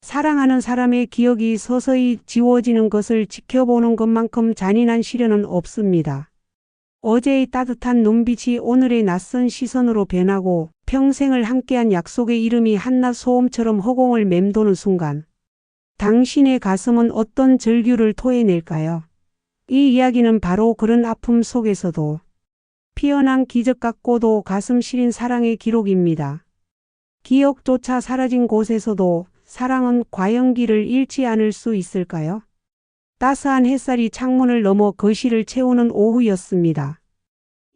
사랑하는 사람의 기억이 서서히 지워지는 것을 지켜보는 것만큼 잔인한 시련은 없습니다. 어제의 따뜻한 눈빛이 오늘의 낯선 시선으로 변하고 평생을 함께한 약속의 이름이 한낮 소음처럼 허공을 맴도는 순간 당신의 가슴은 어떤 절규를 토해낼까요? 이 이야기는 바로 그런 아픔 속에서도 피어난 기적 같고도 가슴 시린 사랑의 기록입니다. 기억조차 사라진 곳에서도 사랑은 과연 길을 잃지 않을 수 있을까요? 따스한 햇살이 창문을 넘어 거실을 채우는 오후였습니다.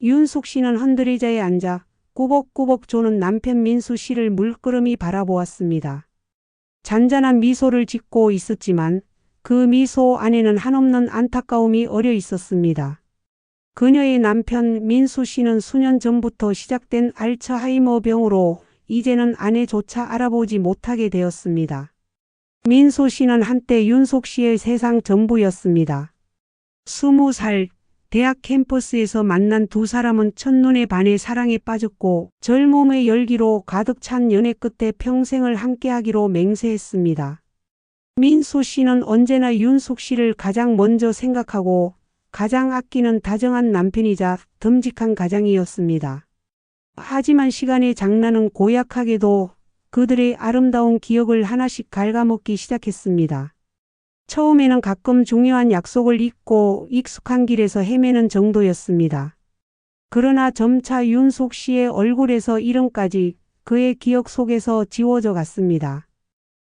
윤숙 씨는 흔들의자에 앉아 꾸벅꾸벅 조는 남편 민수 씨를 물끄러미 바라보았습니다. 잔잔한 미소를 짓고 있었지만 그 미소 안에는 한없는 안타까움이 어려 있었습니다. 그녀의 남편 민수 씨는 수년 전부터 시작된 알츠하이머 병으로 이제는 아내조차 알아보지 못하게 되었습니다. 민수 씨는 한때 윤숙 씨의 세상 전부였습니다. 20살 대학 캠퍼스에서 만난 두 사람은 첫눈에 반해 사랑에 빠졌고 젊음의 열기로 가득 찬 연애 끝에 평생을 함께하기로 맹세했습니다. 민수 씨는 언제나 윤숙 씨를 가장 먼저 생각하고 가장 아끼는 다정한 남편이자 듬직한 가장이었습니다. 하지만 시간의 장난은 고약하게도 그들의 아름다운 기억을 하나씩 갉아먹기 시작했습니다. 처음에는 가끔 중요한 약속을 잊고 익숙한 길에서 헤매는 정도였습니다. 그러나 점차 윤숙 씨의 얼굴에서 이름까지 그의 기억 속에서 지워져 갔습니다.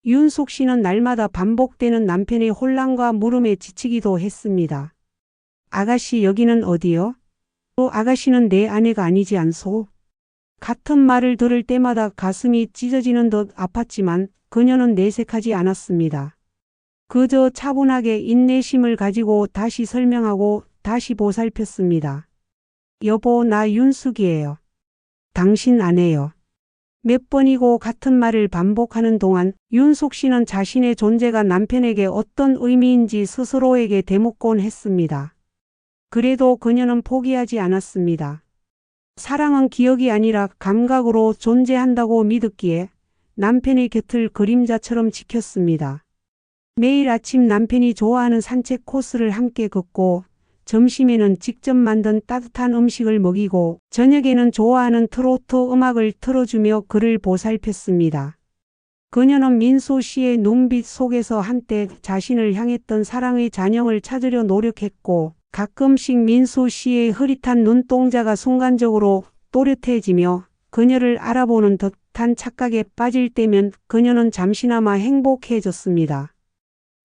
윤숙 씨는 날마다 반복되는 남편의 혼란과 물음에 지치기도 했습니다. 아가씨 여기는 어디요? 또 아가씨는 내 아내가 아니지 않소? 같은 말을 들을 때마다 가슴이 찢어지는 듯 아팠지만 그녀는 내색하지 않았습니다. 그저 차분하게 인내심을 가지고 다시 설명하고 다시 보살폈습니다. 여보, 나 윤숙이에요. 당신 아내요. 몇 번이고 같은 말을 반복하는 동안 윤숙 씨는 자신의 존재가 남편에게 어떤 의미인지 스스로에게 되묻곤 했습니다. 그래도 그녀는 포기하지 않았습니다. 사랑은 기억이 아니라 감각으로 존재한다고 믿었기에 남편의 곁을 그림자처럼 지켰습니다. 매일 아침 남편이 좋아하는 산책 코스를 함께 걷고 점심에는 직접 만든 따뜻한 음식을 먹이고 저녁에는 좋아하는 트로트 음악을 틀어주며 그를 보살폈습니다. 그녀는 민수 씨의 눈빛 속에서 한때 자신을 향했던 사랑의 잔영을 찾으려 노력했고 가끔씩 민수 씨의 흐릿한 눈동자가 순간적으로 또렷해지며 그녀를 알아보는 듯한 착각에 빠질 때면 그녀는 잠시나마 행복해졌습니다.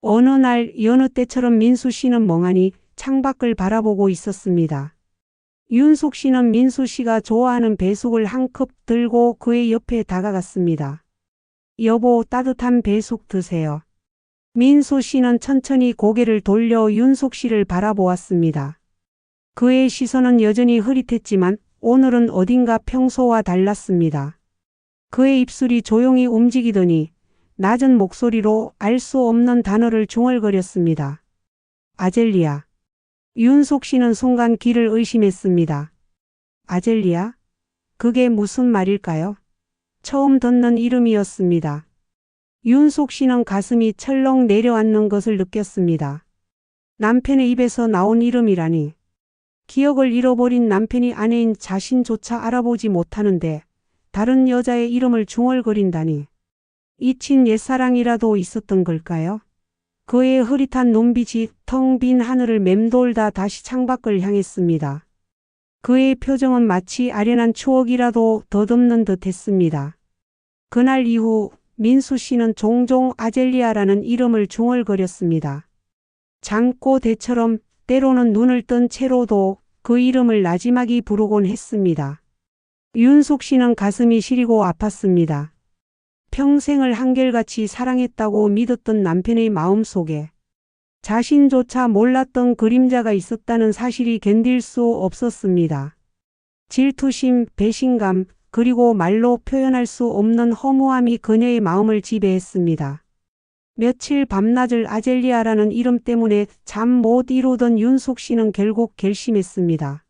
어느 날 여느 때처럼 민수 씨는 멍하니 창밖을 바라보고 있었습니다. 윤숙 씨는 민수 씨가 좋아하는 배숙을 한 컵 들고 그의 옆에 다가갔습니다. 여보, 따뜻한 배숙 드세요. 민수 씨는 천천히 고개를 돌려 윤숙 씨를 바라보았습니다. 그의 시선은 여전히 흐릿했지만 오늘은 어딘가 평소와 달랐습니다. 그의 입술이 조용히 움직이더니 낮은 목소리로 알 수 없는 단어를 중얼거렸습니다. 아젤리아. 윤숙 씨는 순간 귀를 의심했습니다. 아젤리아? 그게 무슨 말일까요? 처음 듣는 이름이었습니다. 윤숙 씨는 가슴이 철렁 내려앉는 것을 느꼈습니다. 남편의 입에서 나온 이름이라니. 기억을 잃어버린 남편이 아내인 자신조차 알아보지 못하는데 다른 여자의 이름을 중얼거린다니. 잊힌 옛사랑이라도 있었던 걸까요? 그의 흐릿한 눈빛이 텅 빈 하늘을 맴돌다 다시 창밖을 향했습니다. 그의 표정은 마치 아련한 추억이라도 더듬는 듯 했습니다. 그날 이후 민수 씨는 종종 아젤리아라는 이름을 중얼거렸습니다. 잠꼬 대처럼 때로는 눈을 뜬 채로도 그 이름을 나지막이 부르곤 했습니다. 윤숙 씨는 가슴이 시리고 아팠습니다. 평생을 한결같이 사랑했다고 믿었던 남편의 마음속에 자신조차 몰랐던 그림자가 있었다는 사실이 견딜 수 없었습니다. 질투심, 배신감, 그리고 말로 표현할 수 없는 허무함이 그녀의 마음을 지배했습니다. 며칠 밤낮을 아젤리아라는 이름 때문에 잠 못 이루던 윤숙 씨는 결국 결심했습니다.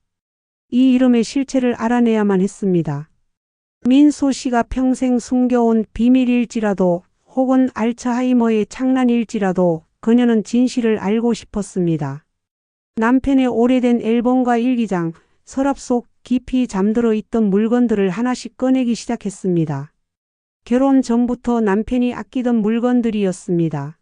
이 이름의 실체를 알아내야만 했습니다. 민수 씨가 평생 숨겨온 비밀일지라도 혹은 알츠하이머의 창난일지라도 그녀는 진실을 알고 싶었습니다. 남편의 오래된 앨범과 일기장, 서랍 속 깊이 잠들어 있던 물건들을 하나씩 꺼내기 시작했습니다. 결혼 전부터 남편이 아끼던 물건들이었습니다.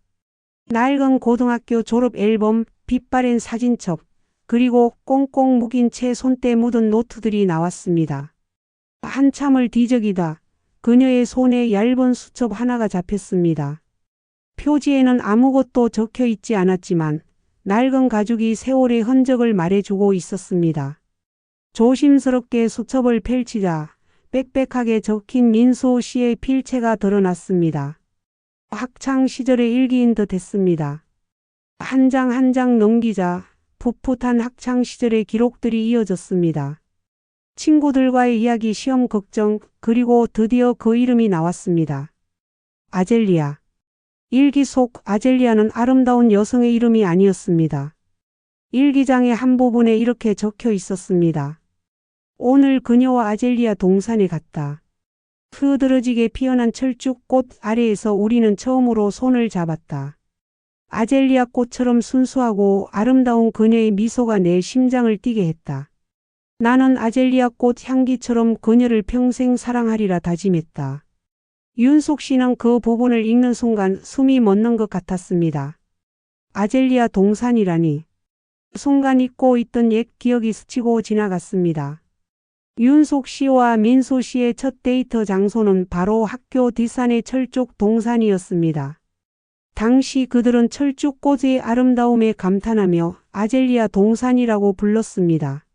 낡은 고등학교 졸업 앨범, 빛바랜 사진첩, 그리고 꽁꽁 묶인 채 손때 묻은 노트들이 나왔습니다. 한참을 뒤적이다 그녀의 손에 얇은 수첩 하나가 잡혔습니다. 표지에는 아무것도 적혀 있지 않았지만 낡은 가죽이 세월의 흔적을 말해주고 있었습니다. 조심스럽게 수첩을 펼치자 빽빽하게 적힌 민수 씨의 필체가 드러났습니다. 학창 시절의 일기인 듯 했습니다. 한 장 한 장 넘기자 풋풋한 학창 시절의 기록들이 이어졌습니다. 친구들과의 이야기, 시험 걱정, 그리고 드디어 그 이름이 나왔습니다. 아젤리아. 일기 속 아젤리아는 아름다운 여성의 이름이 아니었습니다. 일기장의 한 부분에 이렇게 적혀 있었습니다. 오늘 그녀와 아젤리아 동산에 갔다. 흐드러지게 피어난 철쭉꽃 아래에서 우리는 처음으로 손을 잡았다. 아젤리아 꽃처럼 순수하고 아름다운 그녀의 미소가 내 심장을 뛰게 했다. 나는 아젤리아 꽃 향기처럼 그녀를 평생 사랑하리라 다짐했다. 윤속 씨는 그 부분을 읽는 순간 숨이 멎는 것 같았습니다. 아젤리아 동산이라니. 순간 잊고 있던 옛 기억이 스치고 지나갔습니다. 윤속 씨와 민수 씨의 첫 데이트 장소는 바로 학교 뒷산의 철쭉 동산이었습니다. 당시 그들은 철쭉꽃의 아름다움에 감탄하며 아젤리아 동산이라고 불렀습니다.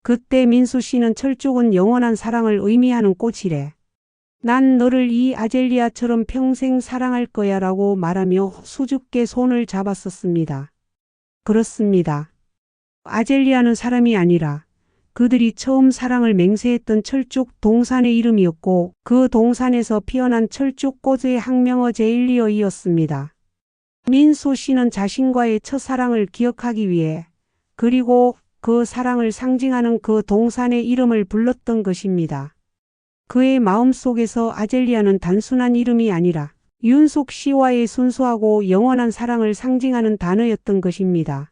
그때 민수 씨는 철쭉은 영원한 사랑을 의미하는 꽃이래. 난 너를 이 아젤리아처럼 평생 사랑할 거야 라고 말하며 수줍게 손을 잡았었습니다. 그렇습니다. 아젤리아는 사람이 아니라 그들이 처음 사랑을 맹세했던 철쭉 동산의 이름이었고 그 동산에서 피어난 철쭉꽃의 학명어 제일리어이었습니다. 민수 씨는 자신과의 첫사랑을 기억하기 위해 그리고 그 사랑을 상징하는 그 동산의 이름을 불렀던 것입니다. 그의 마음속에서 아젤리아는 단순한 이름이 아니라 윤속 씨와의 순수하고 영원한 사랑을 상징하는 단어였던 것입니다.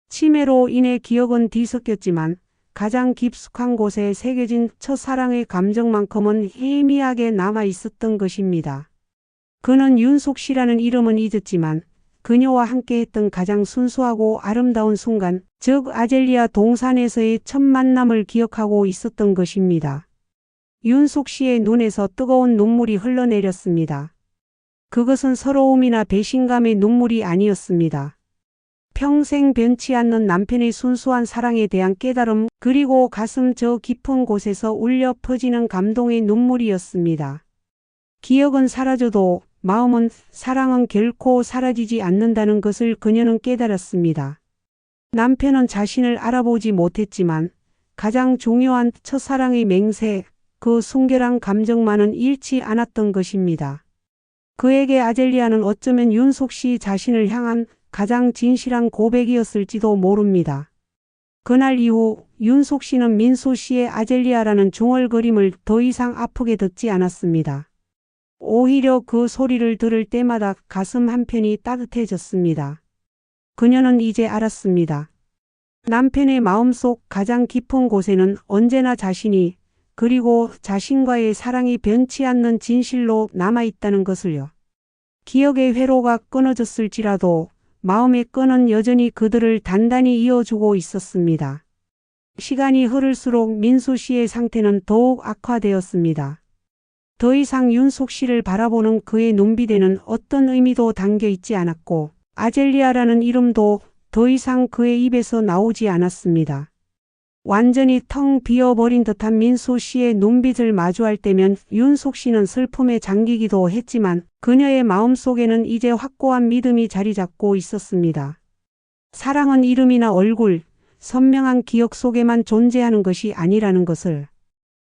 치매로 인해 기억은 뒤섞였지만 가장 깊숙한 곳에 새겨진 첫사랑의 감정만큼은 희미하게 남아 있었던 것입니다. 그는 윤속 씨라는 이름은 잊었지만 그녀와 함께했던 가장 순수하고 아름다운 순간, 즉 아젤리아 동산에서의 첫 만남을 기억하고 있었던 것입니다. 윤속 씨의 눈에서 뜨거운 눈물이 흘러내렸습니다. 그것은 서러움이나 배신감의 눈물이 아니었습니다. 평생 변치 않는 남편의 순수한 사랑에 대한 깨달음, 그리고 가슴 저 깊은 곳에서 울려 퍼지는 감동의 눈물이었습니다. 기억은 사라져도 마음은, 사랑은 결코 사라지지 않는다는 것을 그녀는 깨달았습니다. 남편은 자신을 알아보지 못했지만 가장 중요한 첫사랑의 맹세, 그 순결한 감정만은 잃지 않았던 것입니다. 그에게 아젤리아는 어쩌면 윤속 씨 자신을 향한 가장 진실한 고백이었을지도 모릅니다. 그날 이후 윤속 씨는 민수 씨의 아젤리아라는 중얼거림을 더 이상 아프게 듣지 않았습니다. 오히려 그 소리를 들을 때마다 가슴 한편이 따뜻해졌습니다. 그녀는 이제 알았습니다. 남편의 마음속 가장 깊은 곳에는 언제나 자신이, 그리고 자신과의 사랑이 변치 않는 진실로 남아있다는 것을요. 기억의 회로가 끊어졌을지라도 마음의 끈은 여전히 그들을 단단히 이어주고 있었습니다. 시간이 흐를수록 민수 씨의 상태는 더욱 악화되었습니다. 더 이상 윤속 씨를 바라보는 그의 눈빛에는 어떤 의미도 담겨 있지 않았고 아젤리아라는 이름도 더 이상 그의 입에서 나오지 않았습니다. 완전히 텅 비어버린 듯한 민수 씨의 눈빛을 마주할 때면 윤속 씨는 슬픔에 잠기기도 했지만 그녀의 마음속에는 이제 확고한 믿음이 자리 잡고 있었습니다. 사랑은 이름이나 얼굴, 선명한 기억 속에만 존재하는 것이 아니라는 것을.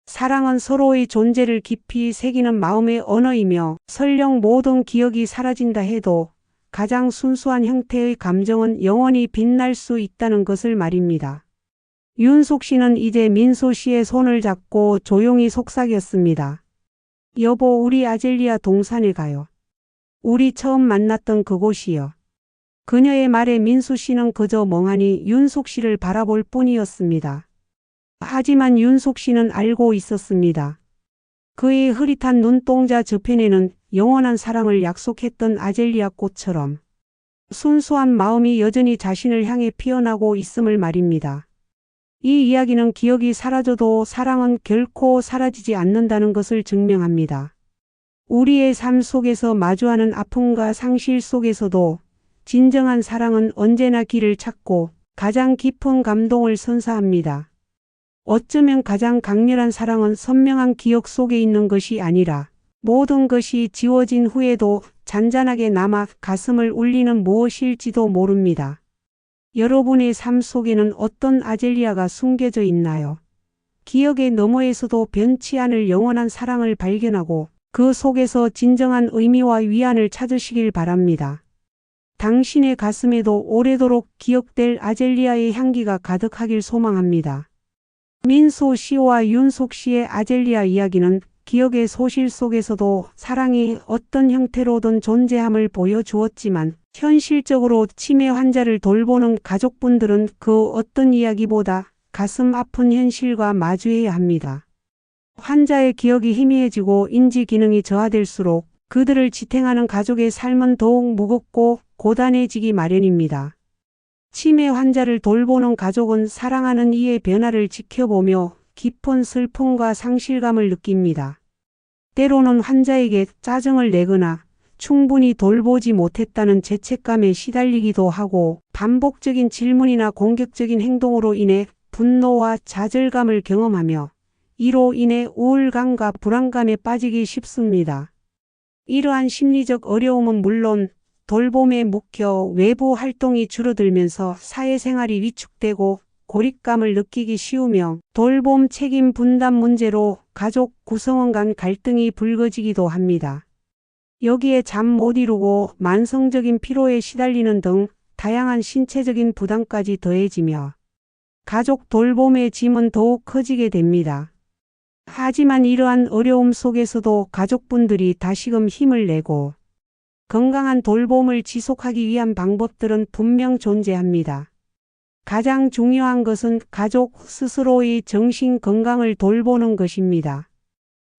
사랑은 서로의 존재를 깊이 새기는 마음의 언어이며 설령 모든 기억이 사라진다 해도 가장 순수한 형태의 감정은 영원히 빛날 수 있다는 것을 말입니다. 윤속 씨는 이제 민수 씨의 손을 잡고 조용히 속삭였습니다. 여보, 우리 아젤리아 동산에 가요. 우리 처음 만났던 그곳이요. 그녀의 말에 민수 씨는 그저 멍하니 윤석 씨를 바라볼 뿐이었습니다. 하지만 윤석 씨는 알고 있었습니다. 그의 흐릿한 눈동자 저편에는 영원한 사랑을 약속했던 아젤리아 꽃처럼 순수한 마음이 여전히 자신을 향해 피어나고 있음을 말입니다. 이 이야기는 기억이 사라져도 사랑은 결코 사라지지 않는다는 것을 증명합니다. 우리의 삶 속에서 마주하는 아픔과 상실 속에서도 진정한 사랑은 언제나 길을 찾고 가장 깊은 감동을 선사합니다. 어쩌면 가장 강렬한 사랑은 선명한 기억 속에 있는 것이 아니라 모든 것이 지워진 후에도 잔잔하게 남아 가슴을 울리는 무엇일지도 모릅니다. 여러분의 삶 속에는 어떤 아젤리아가 숨겨져 있나요? 기억의 너머에서도 변치 않을 영원한 사랑을 발견하고 그 속에서 진정한 의미와 위안을 찾으시길 바랍니다. 당신의 가슴에도 오래도록 기억될 아젤리아의 향기가 가득하길 소망합니다. 민수 씨와 윤석 씨의 아젤리아 이야기는 기억의 소실 속에서도 사랑이 어떤 형태로든 존재함을 보여주었지만 현실적으로 치매 환자를 돌보는 가족분들은 그 어떤 이야기보다 가슴 아픈 현실과 마주해야 합니다. 환자의 기억이 희미해지고 인지 기능이 저하될수록 그들을 지탱하는 가족의 삶은 더욱 무겁고 고단해지기 마련입니다. 치매 환자를 돌보는 가족은 사랑하는 이의 변화를 지켜보며 깊은 슬픔과 상실감을 느낍니다. 때로는 환자에게 짜증을 내거나 충분히 돌보지 못했다는 죄책감에 시달리기도 하고 반복적인 질문이나 공격적인 행동으로 인해 분노와 좌절감을 경험하며 이로 인해 우울감과 불안감에 빠지기 쉽습니다. 이러한 심리적 어려움은 물론 돌봄에 묶여 외부 활동이 줄어들면서 사회생활이 위축되고 고립감을 느끼기 쉬우며 돌봄 책임 분담 문제로 가족 구성원 간 갈등이 불거지기도 합니다. 여기에 잠 못 이루고 만성적인 피로에 시달리는 등 다양한 신체적인 부담까지 더해지며 가족 돌봄의 짐은 더욱 커지게 됩니다. 하지만 이러한 어려움 속에서도 가족분들이 다시금 힘을 내고 건강한 돌봄을 지속하기 위한 방법들은 분명 존재합니다. 가장 중요한 것은 가족 스스로의 정신 건강을 돌보는 것입니다.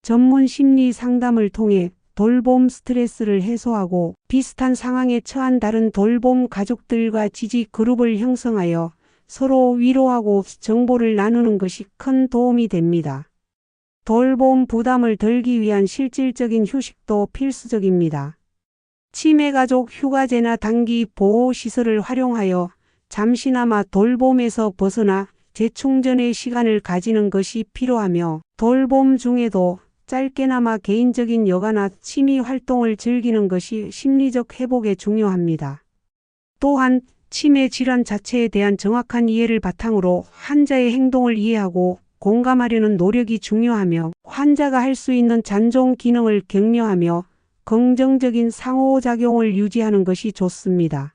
전문 심리 상담을 통해 돌봄 스트레스를 해소하고 비슷한 상황에 처한 다른 돌봄 가족들과 지지 그룹을 형성하여 서로 위로하고 정보를 나누는 것이 큰 도움이 됩니다. 돌봄 부담을 덜기 위한 실질적인 휴식도 필수적입니다. 치매 가족 휴가제나 단기 보호시설을 활용하여 잠시나마 돌봄에서 벗어나 재충전의 시간을 가지는 것이 필요하며 돌봄 중에도 짧게나마 개인적인 여가나 취미 활동을 즐기는 것이 심리적 회복에 중요합니다. 또한 치매 질환 자체에 대한 정확한 이해를 바탕으로 환자의 행동을 이해하고 공감하려는 노력이 중요하며 환자가 할 수 있는 잔존 기능을 격려하며 긍정적인 상호작용을 유지하는 것이 좋습니다.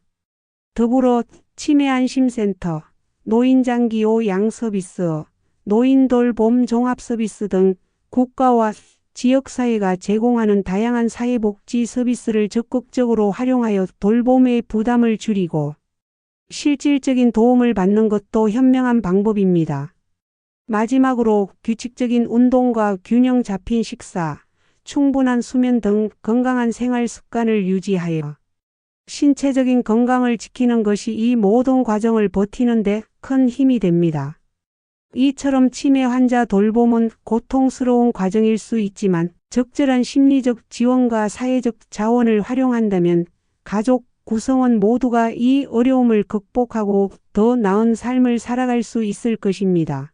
더불어 치매안심센터, 노인장기요 양서비스, 노인돌봄 종합서비스 등 국가와 지역사회가 제공하는 다양한 사회복지 서비스를 적극적으로 활용하여 돌봄의 부담을 줄이고 실질적인 도움을 받는 것도 현명한 방법입니다. 마지막으로 규칙적인 운동과 균형 잡힌 식사, 충분한 수면 등 건강한 생활 습관을 유지하여 신체적인 건강을 지키는 것이 이 모든 과정을 버티는 데 큰 힘이 됩니다. 이처럼 치매 환자 돌봄은 고통스러운 과정일 수 있지만 적절한 심리적 지원과 사회적 자원을 활용한다면 가족 구성원 모두가 이 어려움을 극복하고 더 나은 삶을 살아갈 수 있을 것입니다.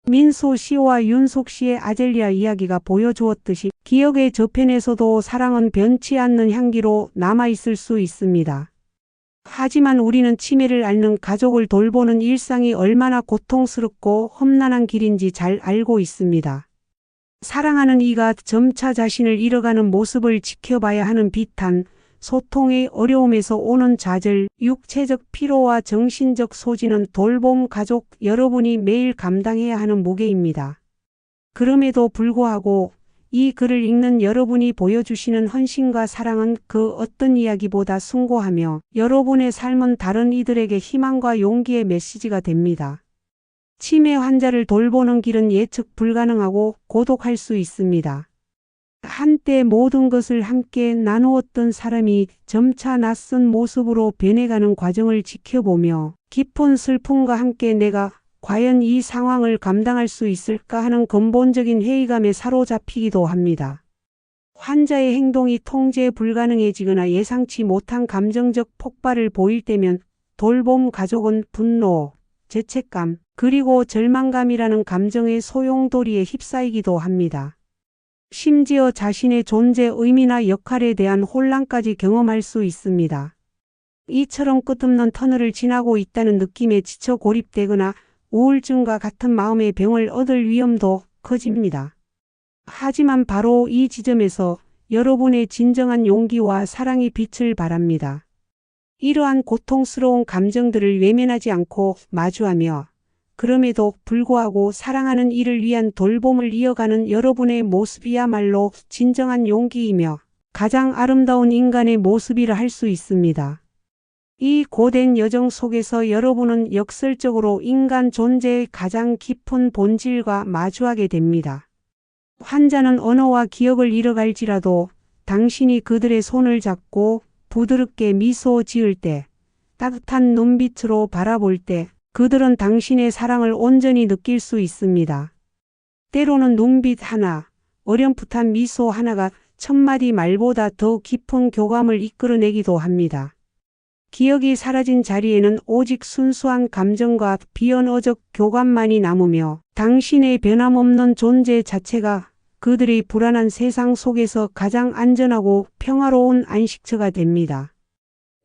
민수 씨와 윤석 씨의 아젤리아 이야기가 보여주었듯이 기억의 저편에서도 사랑은 변치 않는 향기로 남아있을 수 있습니다. 하지만 우리는 치매를 앓는 가족을 돌보는 일상이 얼마나 고통스럽고 험난한 길인지 잘 알고 있습니다. 사랑하는 이가 점차 자신을 잃어가는 모습을 지켜봐야 하는 비탄, 소통의 어려움에서 오는 좌절, 육체적 피로와 정신적 소진은 돌봄 가족 여러분이 매일 감당해야 하는 무게입니다. 그럼에도 불구하고 이 글을 읽는 여러분이 보여주시는 헌신과 사랑은 그 어떤 이야기보다 숭고하며 여러분의 삶은 다른 이들에게 희망과 용기의 메시지가 됩니다. 치매 환자를 돌보는 길은 예측 불가능하고 고독할 수 있습니다. 한때 모든 것을 함께 나누었던 사람이 점차 낯선 모습으로 변해가는 과정을 지켜보며 깊은 슬픔과 함께 내가 과연 이 상황을 감당할 수 있을까 하는 근본적인 회의감에 사로잡히기도 합니다. 환자의 행동이 통제 불가능해지거나 예상치 못한 감정적 폭발을 보일 때면 돌봄 가족은 분노, 죄책감, 그리고 절망감이라는 감정의 소용돌이에 휩싸이기도 합니다. 심지어 자신의 존재 의미나 역할에 대한 혼란까지 경험할 수 있습니다. 이처럼 끝없는 터널을 지나고 있다는 느낌에 지쳐 고립되거나 우울증과 같은 마음의 병을 얻을 위험도 커집니다. 하지만 바로 이 지점에서 여러분의 진정한 용기와 사랑이 빛을 발합니다. 이러한 고통스러운 감정들을 외면하지 않고 마주하며 그럼에도 불구하고 사랑하는 이를 위한 돌봄을 이어가는 여러분의 모습이야말로 진정한 용기이며 가장 아름다운 인간의 모습이라 할 수 있습니다. 이 고된 여정 속에서 여러분은 역설적으로 인간 존재의 가장 깊은 본질과 마주하게 됩니다. 환자는 언어와 기억을 잃어갈지라도 당신이 그들의 손을 잡고 부드럽게 미소 지을 때, 따뜻한 눈빛으로 바라볼 때 그들은 당신의 사랑을 온전히 느낄 수 있습니다. 때로는 눈빛 하나, 어렴풋한 미소 하나가 천마디 말보다 더 깊은 교감을 이끌어내기도 합니다. 기억이 사라진 자리에는 오직 순수한 감정과 비언어적 교감만이 남으며 당신의 변함없는 존재 자체가 그들의 불안한 세상 속에서 가장 안전하고 평화로운 안식처가 됩니다.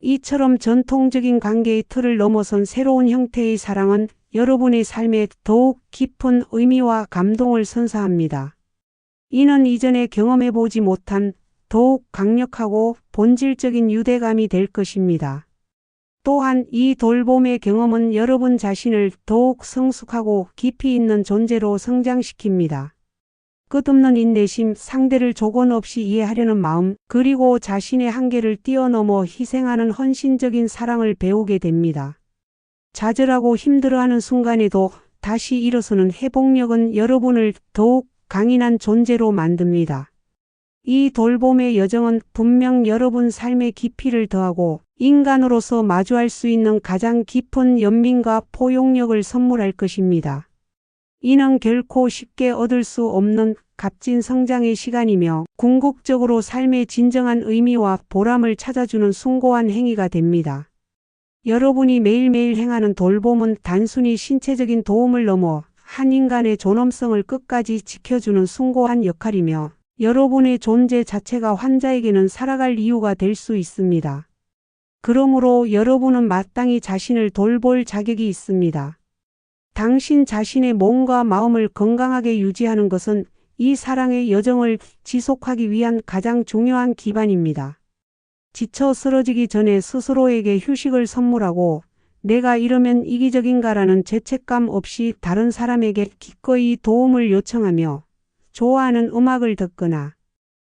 이처럼 전통적인 관계의 틀을 넘어선 새로운 형태의 사랑은 여러분의 삶에 더욱 깊은 의미와 감동을 선사합니다. 이는 이전에 경험해보지 못한 더욱 강력하고 본질적인 유대감이 될 것입니다. 또한 이 돌봄의 경험은 여러분 자신을 더욱 성숙하고 깊이 있는 존재로 성장시킵니다. 끝없는 인내심, 상대를 조건 없이 이해하려는 마음, 그리고 자신의 한계를 뛰어넘어 희생하는 헌신적인 사랑을 배우게 됩니다. 좌절하고 힘들어하는 순간에도 다시 일어서는 회복력은 여러분을 더욱 강인한 존재로 만듭니다. 이 돌봄의 여정은 분명 여러분 삶의 깊이를 더하고 인간으로서 마주할 수 있는 가장 깊은 연민과 포용력을 선물할 것입니다. 이는 결코 쉽게 얻을 수 없는 값진 성장의 시간이며 궁극적으로 삶의 진정한 의미와 보람을 찾아주는 숭고한 행위가 됩니다. 여러분이 매일매일 행하는 돌봄은 단순히 신체적인 도움을 넘어 한 인간의 존엄성을 끝까지 지켜주는 숭고한 역할이며 여러분의 존재 자체가 환자에게는 살아갈 이유가 될 수 있습니다. 그러므로 여러분은 마땅히 자신을 돌볼 자격이 있습니다. 당신 자신의 몸과 마음을 건강하게 유지하는 것은 이 사랑의 여정을 지속하기 위한 가장 중요한 기반입니다. 지쳐 쓰러지기 전에 스스로에게 휴식을 선물하고 내가 이러면 이기적인가라는 죄책감 없이 다른 사람에게 기꺼이 도움을 요청하며 좋아하는 음악을 듣거나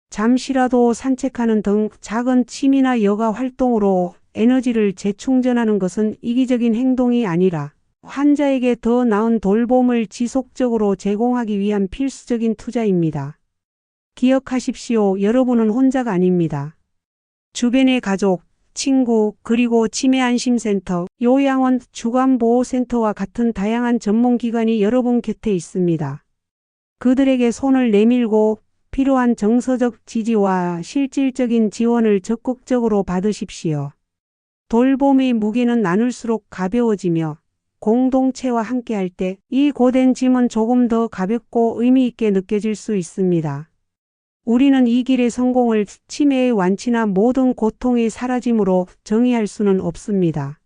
잠시라도 산책하는 등 작은 취미나 여가 활동으로 에너지를 재충전하는 것은 이기적인 행동이 아니라 환자에게 더 나은 돌봄을 지속적으로 제공하기 위한 필수적인 투자입니다. 기억하십시오. 여러분은 혼자가 아닙니다. 주변의 가족, 친구, 그리고 치매안심센터, 요양원, 주간보호센터와 같은 다양한 전문기관이 여러분 곁에 있습니다. 그들에게 손을 내밀고 필요한 정서적 지지와 실질적인 지원을 적극적으로 받으십시오. 돌봄의 무게는 나눌수록 가벼워지며 공동체와 함께할 때 이 고된 짐은 조금 더 가볍고 의미 있게 느껴질 수 있습니다. 우리는 이 길의 성공을 치매의 완치나 모든 고통의 사라짐으로 정의할 수는 없습니다.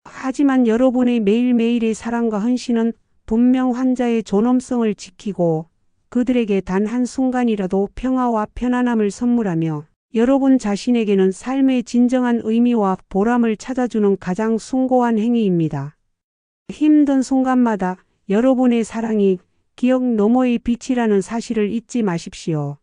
하지만 여러분의 매일매일의 사랑과 헌신은 분명 환자의 존엄성을 지키고 그들에게 단 한순간이라도 평화와 편안함을 선물하며 여러분 자신에게는 삶의 진정한 의미와 보람을 찾아주는 가장 숭고한 행위입니다. 힘든 순간마다 여러분의 사랑이 기억 너머의 빛이라는 사실을 잊지 마십시오.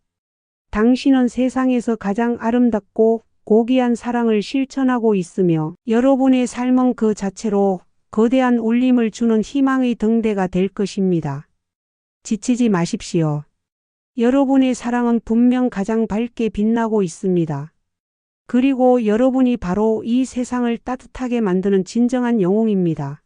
당신은 세상에서 가장 아름답고 고귀한 사랑을 실천하고 있으며 여러분의 삶은 그 자체로 거대한 울림을 주는 희망의 등대가 될 것입니다. 지치지 마십시오. 여러분의 사랑은 분명 가장 밝게 빛나고 있습니다. 그리고 여러분이 바로 이 세상을 따뜻하게 만드는 진정한 영웅입니다.